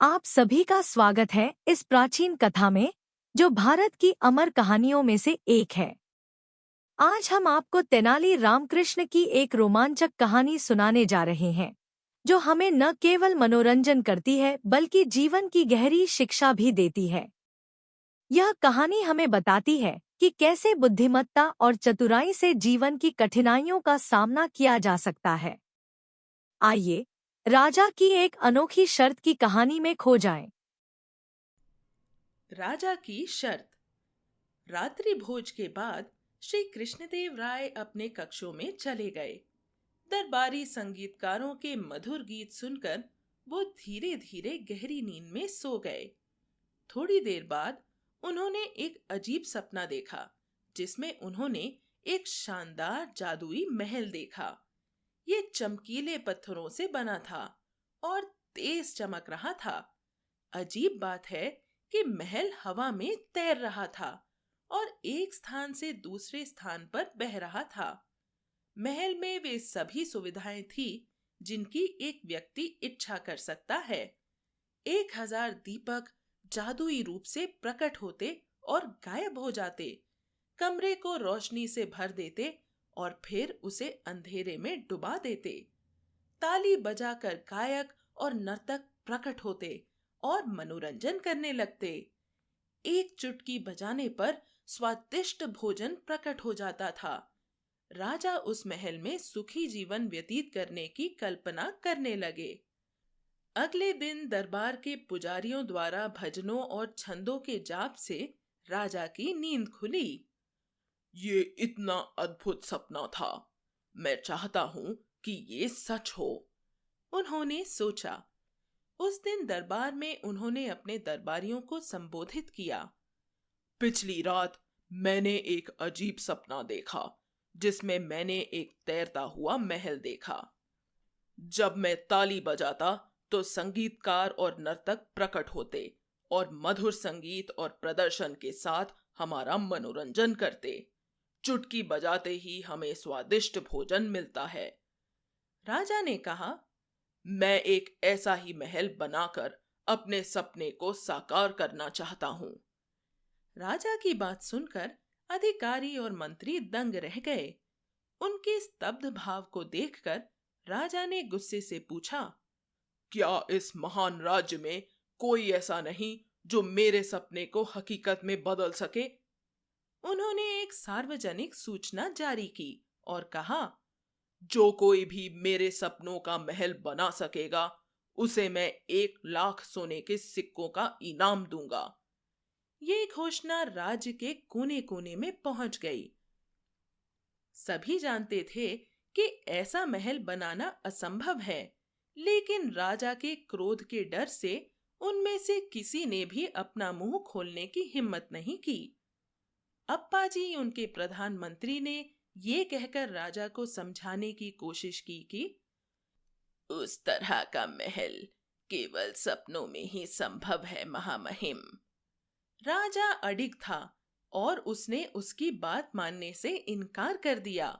आप सभी का स्वागत है इस प्राचीन कथा में जो भारत की अमर कहानियों में से एक है। आज हम आपको तेनाली रामकृष्ण की एक रोमांचक कहानी सुनाने जा रहे हैं जो हमें न केवल मनोरंजन करती है बल्कि जीवन की गहरी शिक्षा भी देती है। यह कहानी हमें बताती है कि कैसे बुद्धिमत्ता और चतुराई से जीवन की कठिनाइयों का सामना किया जा सकता है। आइए राजा की एक अनोखी शर्त की कहानी में खो जाएं। राजा की शर्त। रात्रि भोज के बाद श्री कृष्णदेव राय अपने कक्षों में चले गए। दरबारी संगीतकारों के मधुर गीत सुनकर वो धीरे धीरे गहरी नींद में सो गए। थोड़ी देर बाद उन्होंने एक अजीब सपना देखा जिसमें उन्होंने एक शानदार जादुई महल देखा। ये चमकीले पत्थरों से बना था और तेज चमक रहा था। अजीब बात है कि महल हवा में तैर रहा था और एक स्थान से दूसरे स्थान पर बह रहा था। महल में वे सभी सुविधाएं थी जिनकी एक व्यक्ति इच्छा कर सकता है। 1000 दीपक जादुई रूप से प्रकट होते और गायब हो जाते, कमरे को रोशनी से भर देते और फिर उसे अंधेरे में डुबा देते। ताली बजाकर गायक और नर्तक प्रकट होते और मनोरंजन करने लगते। एक चुटकी बजाने पर स्वादिष्ट भोजन प्रकट हो जाता था। राजा उस महल में सुखी जीवन व्यतीत करने की कल्पना करने लगे। अगले दिन दरबार के पुजारियों द्वारा भजनों और छंदों के जाप से राजा की नींद खुली। ये इतना अद्भुत सपना था। मैं चाहता हूं कि ये सच हो, उन्होंने सोचा। उस दिन दरबार में उन्होंने अपने दरबारियों को संबोधित किया। पिछली रात मैंने एक अजीब सपना देखा जिसमें मैंने एक तैरता हुआ महल देखा। जब मैं ताली बजाता तो संगीतकार और नर्तक प्रकट होते और मधुर संगीत और प्रदर्शन के साथ हमारा मनोरंजन करते। चुटकी बजाते ही हमें स्वादिष्ट भोजन मिलता है। राजा ने कहा, मैं एक ऐसा ही महल बनाकर अपने सपने को साकार करना चाहता हूं। राजा की बात सुनकर अधिकारी और मंत्री दंग रह गए। उनके स्तब्ध भाव को देखकर राजा ने गुस्से से पूछा, क्या इस महान राज्य में कोई ऐसा नहीं जो मेरे सपने को हकीकत में बदल सके? उन्होंने एक सार्वजनिक सूचना जारी की और कहा, जो कोई भी मेरे सपनों का महल बना सकेगा उसे मैं 1 लाख सोने के सिक्कों का इनाम दूंगा। ये घोषणा राज्य के कोने कोने में पहुंच गई। सभी जानते थे कि ऐसा महल बनाना असंभव है, लेकिन राजा के क्रोध के डर से उनमें से किसी ने भी अपना मुंह खोलने की हिम्मत नहीं की। अप्पाजी उनके प्रधानमंत्री ने ये कहकर राजा को समझाने की कोशिश की कि उस तरह का महल केवल सपनों में ही संभव है महामहिम। राजा अडिग था और उसने उसकी बात मानने से इनकार कर दिया।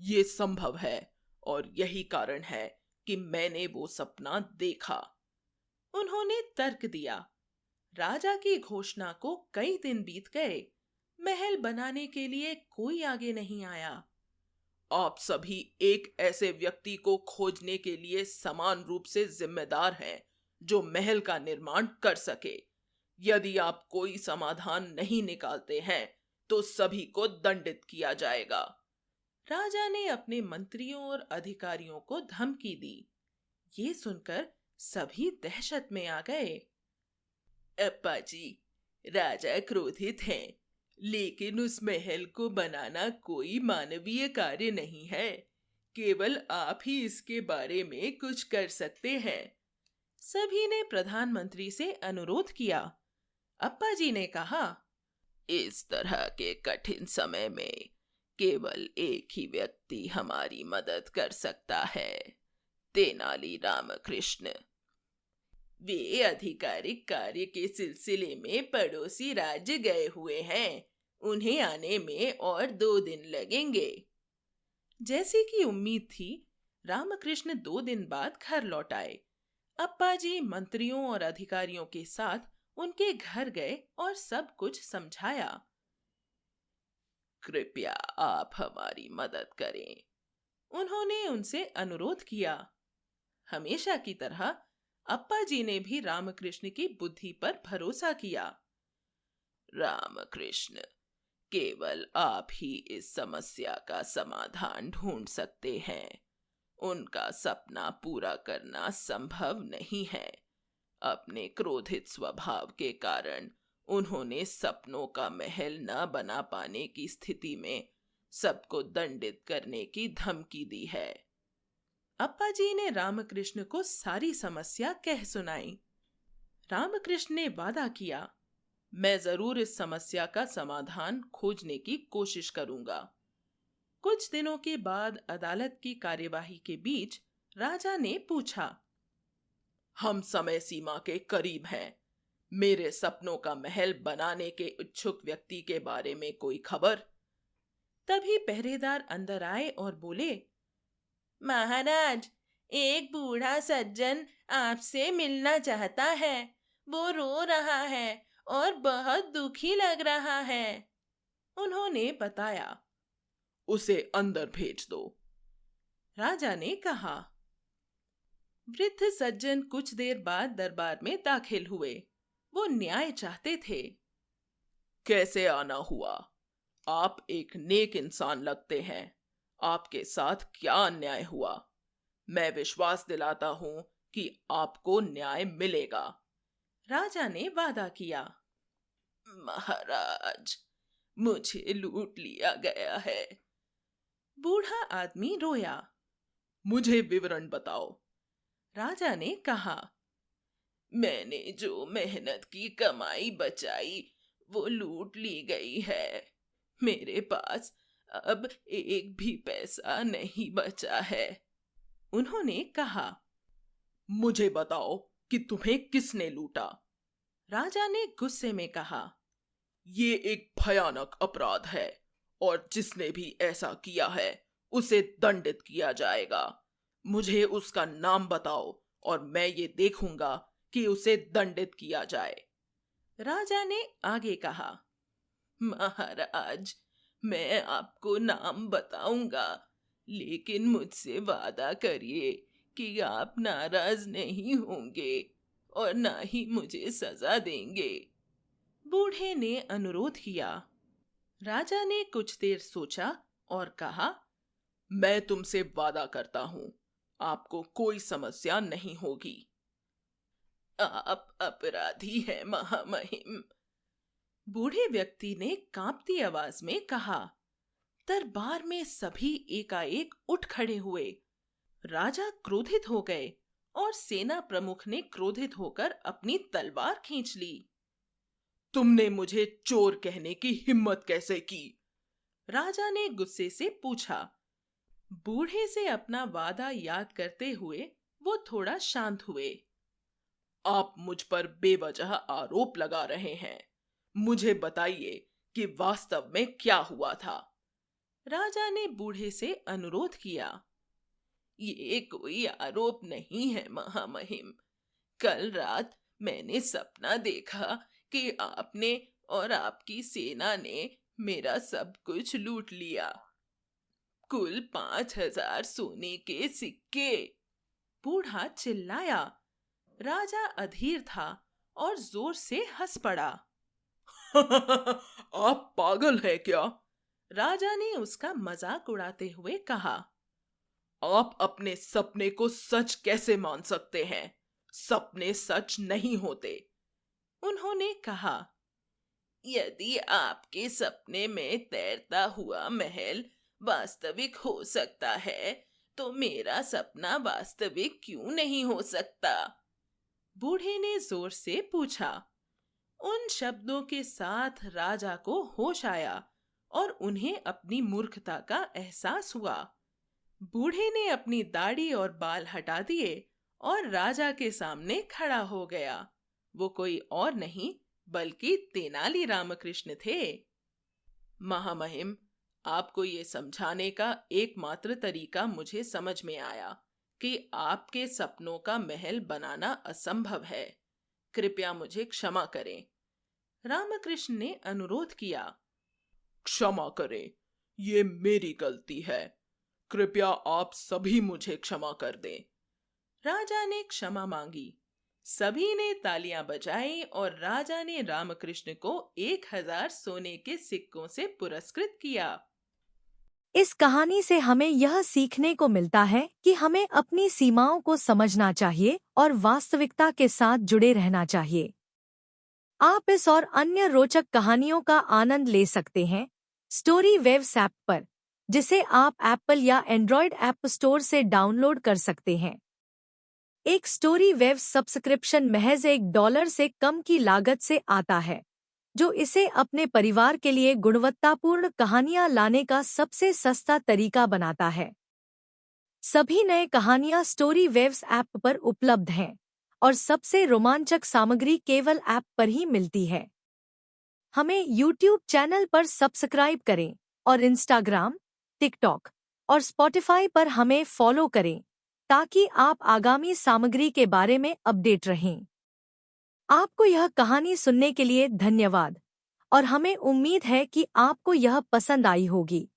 ये संभव है और यही कारण है कि मैंने वो सपना देखा, उन्होंने तर्क दिया। राजा की घोषणा को कई दिन बीत गए। महल बनाने के लिए कोई आगे नहीं आया। आप सभी एक ऐसे व्यक्ति को खोजने के लिए समान रूप से जिम्मेदार हैं जो महल का निर्माण कर सके। यदि आप कोई समाधान नहीं निकालते हैं तो सभी को दंडित किया जाएगा। राजा ने अपने मंत्रियों और अधिकारियों को धमकी दी। ये सुनकर सभी दहशत में आ गए। अप्पा जी, राजा क्रोधित हैं, लेकिन उस महल को बनाना कोई मानवीय कार्य नहीं है। केवल आप ही इसके बारे में कुछ कर सकते हैं। सभी ने प्रधानमंत्री से अनुरोध किया। अप्पा जी ने कहा, इस तरह के कठिन समय में केवल एक ही व्यक्ति हमारी मदद कर सकता है, तेनाली रामकृष्ण। वे आधिकारिक कार्य के सिलसिले में पड़ोसी राज्य गए हुए हैं। उन्हें आने में और 2 दिन लगेंगे। जैसे कि उम्मीद थी, रामकृष्ण 2 दिन बाद घर लौट आए। अप्पाजी मंत्रियों और अधिकारियों के साथ उनके घर गए और सब कुछ समझाया। कृपया आप हमारी मदद करें, उन्होंने उनसे अनुरोध किया। हमेशा की तरह अप्पाजी ने भी रामकृष्ण की बुद्धि पर भरोसा किया। रामकृष्ण, केवल आप ही इस समस्या का समाधान ढूंढ सकते हैं। उनका सपना पूरा करना संभव नहीं है। अपने क्रोधित स्वभाव के कारण उन्होंने सपनों का महल न बना पाने की स्थिति में सबको दंडित करने की धमकी दी है। अप्पाजी ने रामकृष्ण को सारी समस्या कह सुनाई। रामकृष्ण ने वादा किया, मैं जरूर इस समस्या का समाधान खोजने की कोशिश करूंगा। कुछ दिनों के बाद अदालत की कार्यवाही के बीच राजा ने पूछा, हम समय सीमा के करीब हैं। मेरे सपनों का महल बनाने के इच्छुक व्यक्ति के बारे में कोई खबर? तभी पहरेदार अंदर आए और बोले, महाराज, एक बूढ़ा सज्जन आपसे मिलना चाहता है। वो रो रहा है और बहुत दुखी लग रहा है। उन्होंने बताया, उसे अंदर भेज दो। राजा ने कहा। वृद्ध सज्जन कुछ देर बाद दरबार में दाखिल हुए। वो न्याय चाहते थे। कैसे आना हुआ? आप एक नेक इंसान लगते हैं। आपके साथ क्या अन्याय हुआ? मैं विश्वास दिलाता हूं कि आपको न्याय मिलेगा। राजा ने वादा किया। महाराज, मुझे लूट लिया गया है। बूढ़ा आदमी रोया। मुझे विवरण बताओ। राजा ने कहा, मैंने जो मेहनत की कमाई बचाई वो लूट ली गई है। मेरे पास अब एक भी पैसा नहीं बचा है। उन्होंने कहा, मुझे बताओ कि तुम्हें किसने लूटा। राजा ने गुस्से में कहा, ये एक भयानक अपराध है और जिसने भी ऐसा किया है उसे दंडित किया जाएगा। मुझे उसका नाम बताओ और मैं ये देखूंगा कि उसे दंडित किया जाए। राजा ने आगे कहा, महाराज, मैं आपको नाम बताऊंगा, लेकिन मुझसे वादा करिए कि आप नाराज नहीं होंगे और ना ही मुझे सजा देंगे। बूढ़े ने अनुरोध किया। राजा ने कुछ देर सोचा और कहा, मैं तुमसे वादा करता हूं, आपको कोई समस्या नहीं होगी। आप अपराधी हैं महामहिम, बूढ़े व्यक्ति ने कांपती आवाज में कहा। दरबार में सभी एकाएक उठ खड़े हुए। राजा क्रोधित हो गए और सेना प्रमुख ने क्रोधित होकर अपनी तलवार खींच ली। तुमने मुझे चोर कहने की हिम्मत कैसे की? राजा ने गुस्से से पूछा। बूढ़े से अपना वादा याद करते हुए वो थोड़ा शांत हुए। आप मुझ पर बेवजह आरोप लगा रहे हैं। मुझे बताइए कि वास्तव में क्या हुआ था। राजा ने बूढ़े से अनुरोध किया। ये कोई आरोप नहीं है महामहिम। कल रात मैंने सपना देखा कि आपने और आपकी सेना ने मेरा सब कुछ लूट लिया। कुल 5,000 सोने के सिक्के। बूढ़ा चिल्लाया। राजा अधीर था और जोर से हंस पड़ा। आप पागल हैं क्या? राजा ने उसका मजाक उड़ाते हुए कहा। आप अपने सपने को सच कैसे मान सकते हैं? सपने सच नहीं होते। उन्होंने कहा, यदि आपके सपने में तैरता हुआ महल वास्तविक हो सकता है तो मेरा सपना वास्तविक क्यों नहीं हो सकता? बूढ़े ने जोर से पूछा। उन शब्दों के साथ राजा को होश आया और उन्हें अपनी मूर्खता का एहसास हुआ। बूढ़े ने अपनी दाढ़ी और बाल हटा दिए और राजा के सामने खड़ा हो गया। वो कोई और नहीं बल्कि तेनाली रामकृष्ण थे। महामहिम, आपको ये समझाने का एकमात्र तरीका मुझे समझ में आया कि आपके सपनों का महल बनाना असंभव है। कृपया मुझे क्षमा करें। रामकृष्ण ने अनुरोध किया। क्षमा करें, ये मेरी गलती है। कृपया आप सभी मुझे क्षमा कर दें। राजा ने क्षमा मांगी। सभी ने तालियां बजाई और राजा ने रामकृष्ण को 1000 सोने के सिक्कों से पुरस्कृत किया। इस कहानी से हमें यह सीखने को मिलता है कि हमें अपनी सीमाओं को समझना चाहिए और वास्तविकता के साथ जुड़े रहना चाहिए। आप इस और अन्य रोचक कहानियों का आनंद ले सकते हैं स्टोरी वेव्स ऐप पर, जिसे आप एप्पल या एंड्रॉयड ऐप स्टोर से डाउनलोड कर सकते हैं। एक स्टोरी वेव्स सब्सक्रिप्शन महज $1 से कम की लागत से आता है, जो इसे अपने परिवार के लिए गुणवत्तापूर्ण कहानियां लाने का सबसे सस्ता तरीका बनाता है। सभी नए कहानियां स्टोरी वेव्स ऐप पर उपलब्ध हैं और सबसे रोमांचक सामग्री केवल ऐप पर ही मिलती है। हमें YouTube चैनल पर सब्सक्राइब करें और इंस्टाग्राम, टिकटॉक और स्पॉटिफाई पर हमें फॉलो करें ताकि आप आगामी सामग्री के बारे में अपडेट रहें। आपको यह कहानी सुनने के लिए धन्यवाद और हमें उम्मीद है कि आपको यह पसंद आई होगी।